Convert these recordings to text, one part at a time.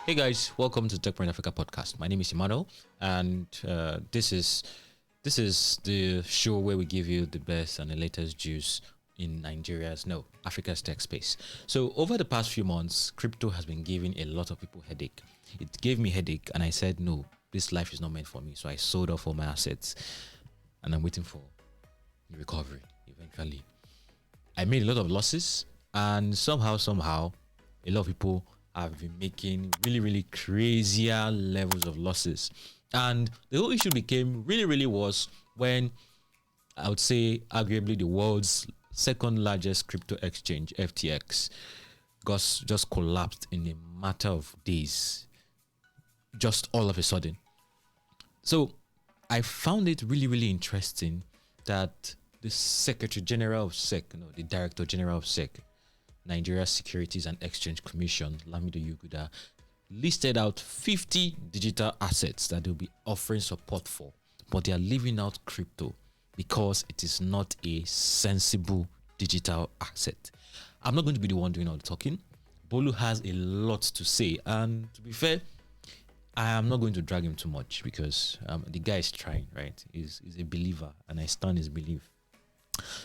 Hey guys, welcome to Techpoint Africa Podcast. My name is Emmanuel, and this is the show where we give you the best and the latest juice in Africa's tech space. So over the past few months, crypto has been giving a lot of people headache. It gave me headache, and I said, no, this life is not meant for me. So I sold off all my assets, and I'm waiting for the recovery eventually. I made a lot of losses, and somehow, a lot of people have been making really crazier levels of losses. And the whole issue became really worse when I would say arguably the world's second largest crypto exchange, FTX, just collapsed in a matter of days, just all of a sudden. So I found it really interesting that the Secretary General of SEC, the Director General of SEC, Nigeria Securities and Exchange Commission, Lamido Yuguda, listed out 50 digital assets that they'll be offering support for, but they are leaving out crypto because it is not a sensible digital asset. I'm not going to be the one doing all the talking. Bolu has a lot to say, and to be fair, I am not going to drag him too much because the guy is trying, right? He's a believer, and I stand his belief.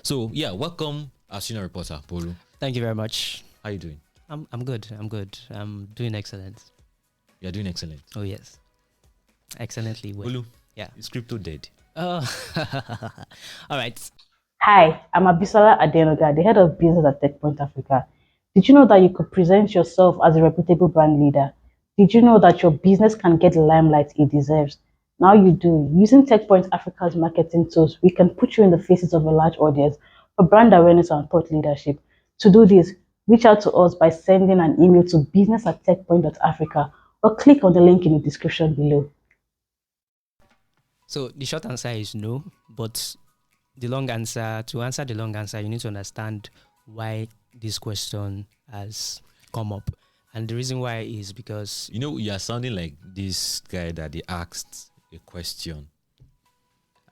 So yeah, welcome our senior reporter, Bolu. Thank you very much. How are you doing? I'm good. I'm doing excellent. You're doing excellent. Oh yes, excellently well. Bolu, Yeah. is crypto dead? Oh, all right. Hi, I'm Abisola Adenoga, the head of business at Techpoint Africa. Did you know that you could present yourself as a reputable brand leader? Did you know that your business can get the limelight it deserves? Now you do. Using Techpoint Africa's marketing tools, we can put you in the faces of a large audience for brand awareness and thought leadership. To do this, reach out to us by sending an email to business@techpoint.africa or click on the link in the description below. So the short answer is no, but to answer the long answer, you need to understand why this question has come up. And the reason why is because You are sounding like this guy that they asked a question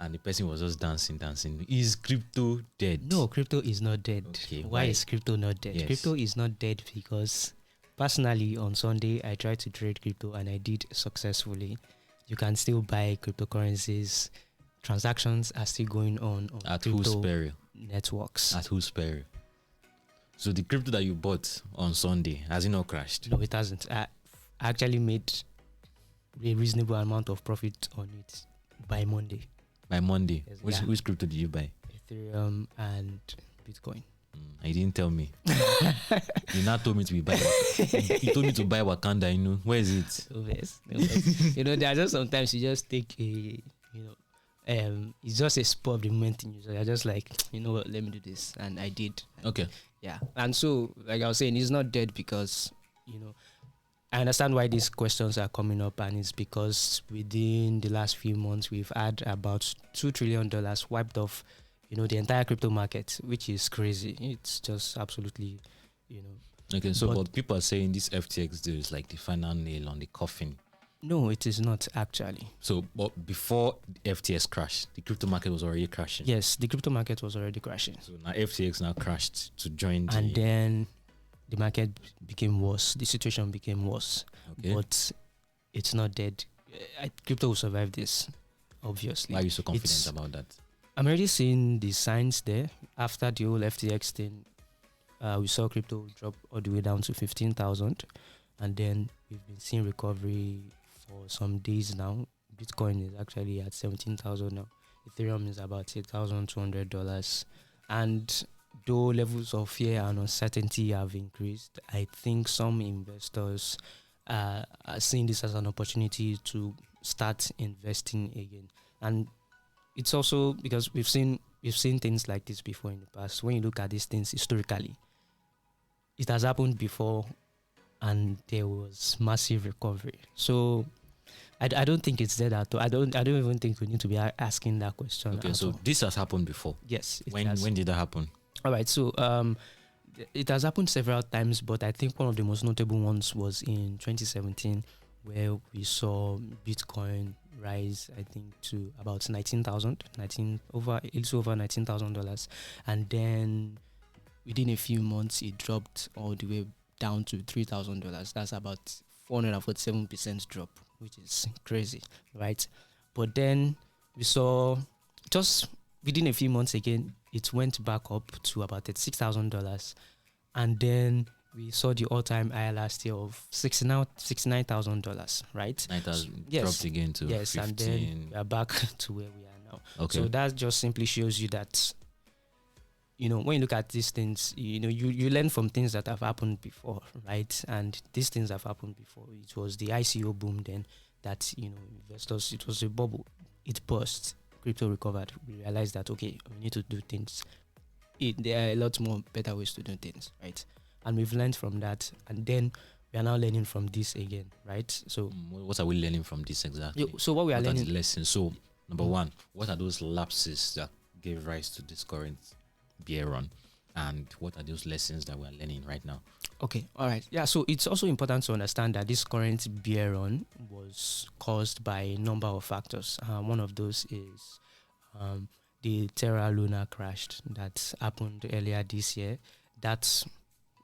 and the person was just dancing. Is crypto dead? no, crypto is not dead. Okay, Why is crypto not dead? Yes. Crypto is not dead because personally on Sunday I tried to trade crypto and I did successfully. You can still buy cryptocurrencies. Transactions are still going on At whose crypto peril? networks. At whose peril? So the crypto that you bought on Sunday, has it not crashed? No, it hasn't. I actually made a reasonable amount of profit on it by Monday. By Monday? Yes, Which, yeah. which crypto did you buy? Ethereum and Bitcoin. You didn't tell me. You not told me to be buy. You told me to buy Wakanda. Where is it? No verse. There are just sometimes you just take it's just a spur of the moment in you. So you're just like, you know what, let me do this. And I did. Okay. Yeah. And so, like I was saying, it's not dead because, I understand why these questions are coming up, and it's because within the last few months, we've had about $2 trillion wiped off, the entire crypto market, which is crazy. It's just absolutely, Okay, so but people are saying this FTX deal is like the final nail on the coffin. No, it is not actually. So, but before FTX crashed, the crypto market was already crashing. Yes, the crypto market was already crashing. So now FTX now crashed to join and then the market became worse. The situation became worse. Okay. But it's not dead. Crypto will survive this, obviously. Why are you so confident about that? I'm already seeing the signs there. After the whole FTX thing, we saw crypto drop all the way down to 15,000. And then we've been seeing recovery for some days now. Bitcoin is actually at 17,000 now. Ethereum is about $8,200. And though levels of fear and uncertainty have increased, I think some investors are seeing this as an opportunity to start investing again. And it's also because we've seen things like this before in the past. When you look at these things historically, it has happened before, and there was massive recovery. So I don't think it's dead at all. I don't even think we need to be asking that question. Okay, so this has happened before. Yes. When did that happen? All right. So it has happened several times, but I think one of the most notable ones was in 2017, where we saw Bitcoin rise, I think, to about a little over $19,000, and then within a few months it dropped all the way down to $3,000. That's about 447% drop, which is crazy, right? But then we saw just within a few months again, it went back up to about $36,000. And then we saw the all-time high last year of $69,000, right? 9,000 Yes. dropped again to 15. And then we are back to where we are now. Okay. So that just simply shows you that, when you look at these things, you learn from things that have happened before, right? And these things have happened before. It was the ICO boom then that, investors, it was a bubble. It burst. Crypto recovered. We realized that, okay, we need to do things. There are a lot more better ways to do things, right? And we've learned from that. And then we are now learning from this again, right? So what are we learning from this exactly? So what we are learning... What are the lessons? So, number one, what are those lapses that gave rise to this current bear run? And what are those lessons that we are learning right now? Okay, all right. Yeah, so it's also important to understand that this current bear run was caused by a number of factors. One of those is the Terra Luna crash that happened earlier this year. That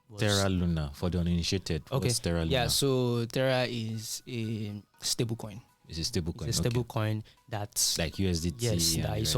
was Terra Luna, for the uninitiated. Okay. What's Terra Luna? Yeah, so Terra is a stable coin. It's a stable coin. It's a stable coin that's like USDT. Yes, that is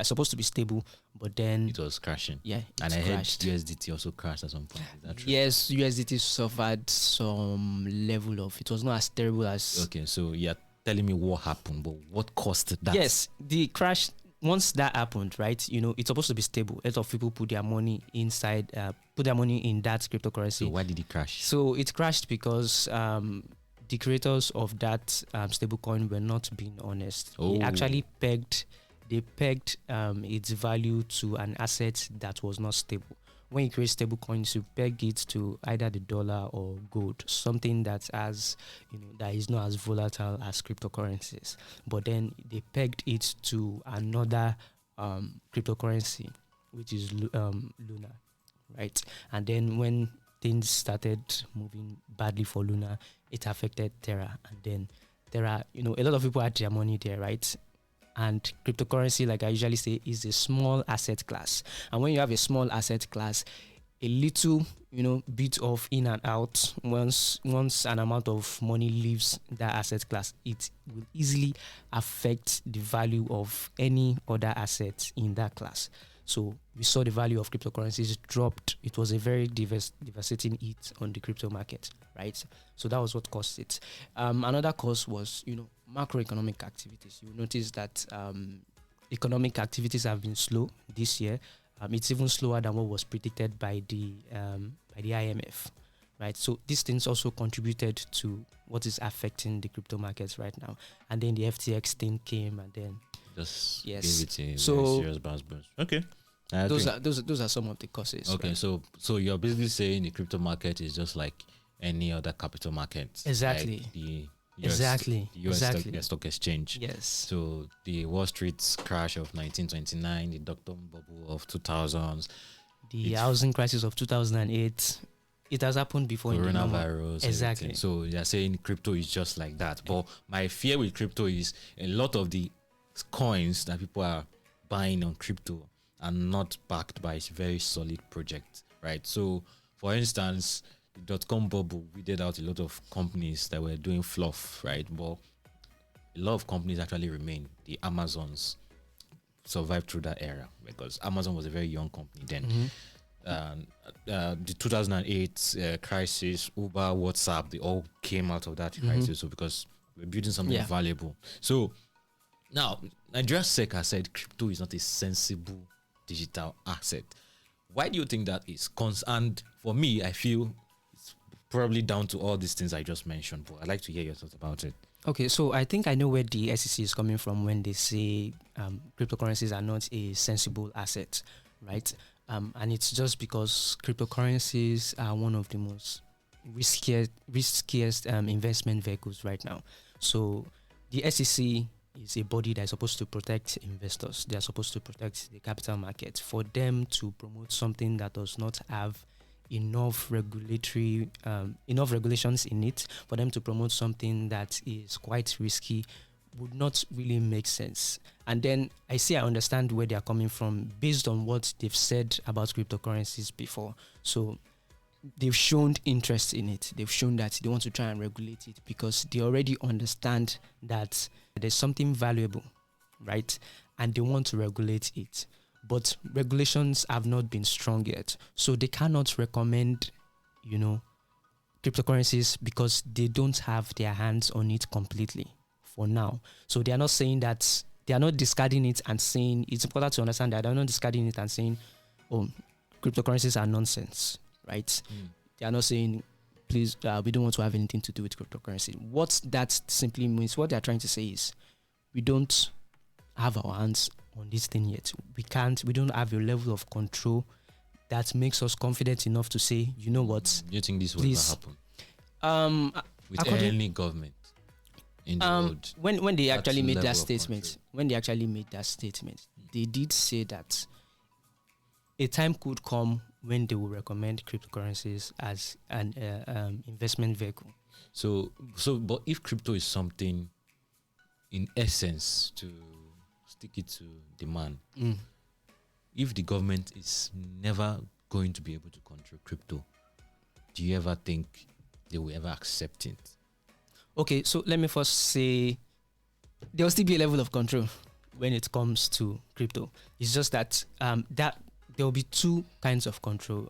supposed to be stable, but then it was crashing. Yeah, and I crashed. heard USDT also crashed at some point. Is that true? Yes, USDT suffered some level of. It was not as terrible as. Okay, so you're telling me what happened, but what caused that? Yes, the crash. Once that happened, right? It's supposed to be stable. A lot of people put their money inside, put their money in that cryptocurrency. So why did it crash? So it crashed because the creators of that stablecoin were not being honest. Oh. They actually pegged its value to an asset that was not stable. When you create stable coins, you peg it to either the dollar or gold, something that has, that is not as volatile as cryptocurrencies. But then they pegged it to another cryptocurrency, which is Luna, right? And then when things started moving badly for Luna, it affected Terra. And then Terra, a lot of people had their money there, right? And cryptocurrency, like I usually say, is a small asset class. And when you have a small asset class, a little, bit of in and out, once an amount of money leaves that asset class, it will easily affect the value of any other asset in that class. So we saw the value of cryptocurrencies dropped. It was a very devastating hit on the crypto market, right? So that was what caused it. Another cause was, macroeconomic activities. You notice that economic activities have been slow this year. It's even slower than what was predicted by the IMF, right? So these things also contributed to what is affecting the crypto markets right now. And then the FTX thing came, and then just yes, gave it a very serious bounce. Okay. Those are some of the causes. Okay, right? so you're basically saying the crypto market is just like any other capital market. Exactly. Like the US stock exchange. Yes. So the Wall Street crash of 1929, the dot-com bubble of 2000s, the housing crisis of 2008. It has happened before. Coronavirus. Exactly. Everything. So you're saying crypto is just like that. But my fear with crypto is a lot of the coins that people are buying on crypto are not backed by a very solid project, right? So, for instance, the dot-com bubble weeded out a lot of companies that were doing fluff, right? But a lot of companies actually remain. The Amazons survived through that era because Amazon was a very young company then. Mm-hmm. The 2008 crisis, Uber, WhatsApp, they all came out of that crisis. So because we're building something valuable. So now, Nigeria SEC has said crypto is not a sensible digital asset. Why do you think that is? And for me, I feel it's probably down to all these things I just mentioned, but I'd like to hear your thoughts about it. Okay, so I think I know where the SEC is coming from when they say cryptocurrencies are not a sensible asset, right? And it's just because cryptocurrencies are one of the most riskiest investment vehicles right now. So the SEC is a body that is supposed to protect investors. They are supposed to protect the capital market. For them to promote something that does not have enough regulations in it, for them to promote something that is quite risky would not really make sense. And then I understand where they are coming from based on what they've said about cryptocurrencies before. So they've shown interest in it. They've shown that they want to try and regulate it because they already understand that there's something valuable, right? And they want to regulate it. But regulations have not been strong yet. So they cannot recommend, cryptocurrencies because they don't have their hands on it completely for now. So they are not saying that, they are not discarding it and saying, it's important to understand that they're not discarding it and saying, oh, cryptocurrencies are nonsense, right? They are not saying, please, we don't want to have anything to do with cryptocurrency. What that simply means, what they're trying to say is, we don't have our hands on this thing yet. We don't have a level of control that makes us confident enough to say, you know what? You think this will ever happen? With any government in the world? When they actually made that statement, they did say that a time could come when they will recommend cryptocurrencies as an investment vehicle. But if crypto is something, in essence, to stick it to demand, if the government is never going to be able to control crypto, do you ever think they will ever accept it? Okay, so let me first say there will still be a level of control when it comes to crypto. It's just that that there will be two kinds of control.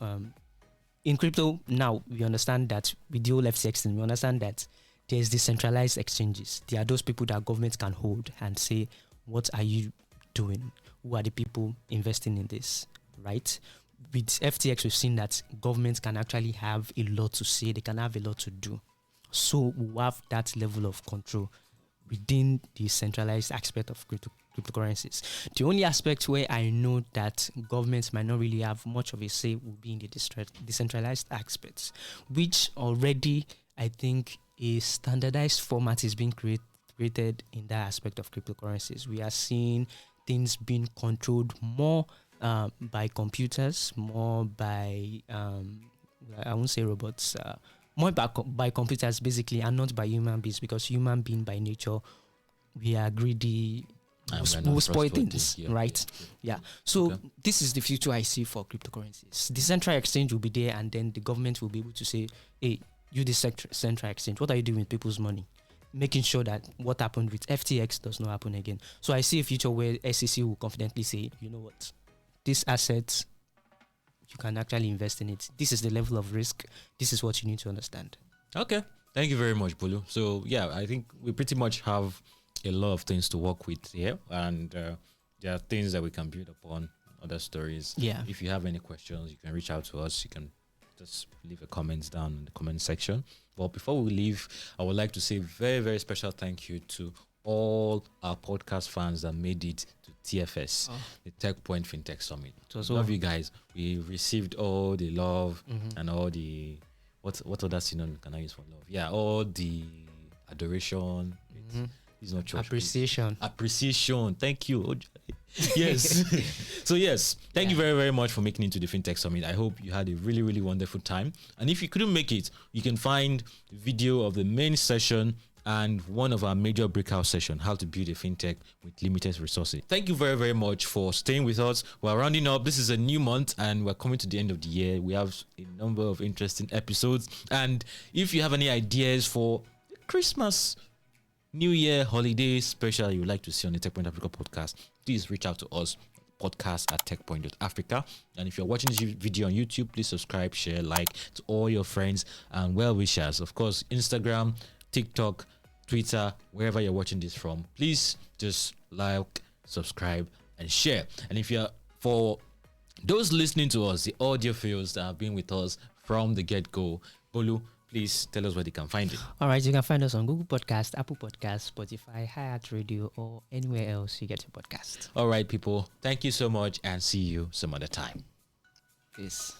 In crypto, now we understand that with the whole FTX thing, we understand that there's decentralized exchanges. There are those people that governments can hold and say, what are you doing? Who are the people investing in this, right? With FTX, we've seen that governments can actually have a lot to say. They can have a lot to do. So we have that level of control within the centralized aspect of cryptocurrencies. The only aspect where I know that governments might not really have much of a say will be in the decentralized aspects, which already, I think, a standardized format is being created in that aspect of cryptocurrencies. We are seeing things being controlled more by computers, more by, I won't say robots, more by computers basically, and not by human beings, because human being by nature, we are greedy, we spoil things, right? Yeah. So this is the future I see for cryptocurrencies. The central exchange will be there, and then the government will be able to say, hey, you the central exchange, what are you doing with people's money? Making sure that what happened with FTX does not happen again. So I see a future where SEC will confidently say, you know what, this asset, you can actually invest in it. This is the level of risk. This is what you need to understand. Okay. Thank you very much, Bolu. So, yeah, I think we pretty much have a lot of things to work with here. And there are things that we can build upon, other stories. Yeah. If you have any questions, you can reach out to us. You can just leave a comments down in the comment section. But before we leave, I would like to say very, very special thank you to all our podcast fans that made it to TFS, the Techpoint FinTech Summit. Love you guys. We received all the love and all the what other synonym can I use for love? Yeah, all the adoration. It's not church. Appreciation. Thank you. Yes. So yes, thank you very, very much for making it to the FinTech Summit. I hope you had a really, really wonderful time. And if you couldn't make it, you can find the video of the main session and one of our major breakout sessions, how to build a fintech with limited resources. Thank you very, very much for staying with us. We're rounding up. This is a new month and we're coming to the end of the year. We have a number of interesting episodes. And if you have any ideas for Christmas, New Year, holiday special you would like to see on the Techpoint Africa podcast, please reach out to us, podcast@techpoint.africa. And if you're watching this video on YouTube, please subscribe, share, like to all your friends and well-wishers. Of course, Instagram, TikTok, Twitter, wherever you're watching this from, please just like, subscribe, and share. And if you're, for those listening to us, the audio fields that have been with us from the get-go, Bolu, please tell us where they can find it. All right, you can find us on Google Podcast, Apple Podcast, Spotify, iHeart Radio, or anywhere else you get your podcast. All right, people, thank you so much and see you some other time. Peace.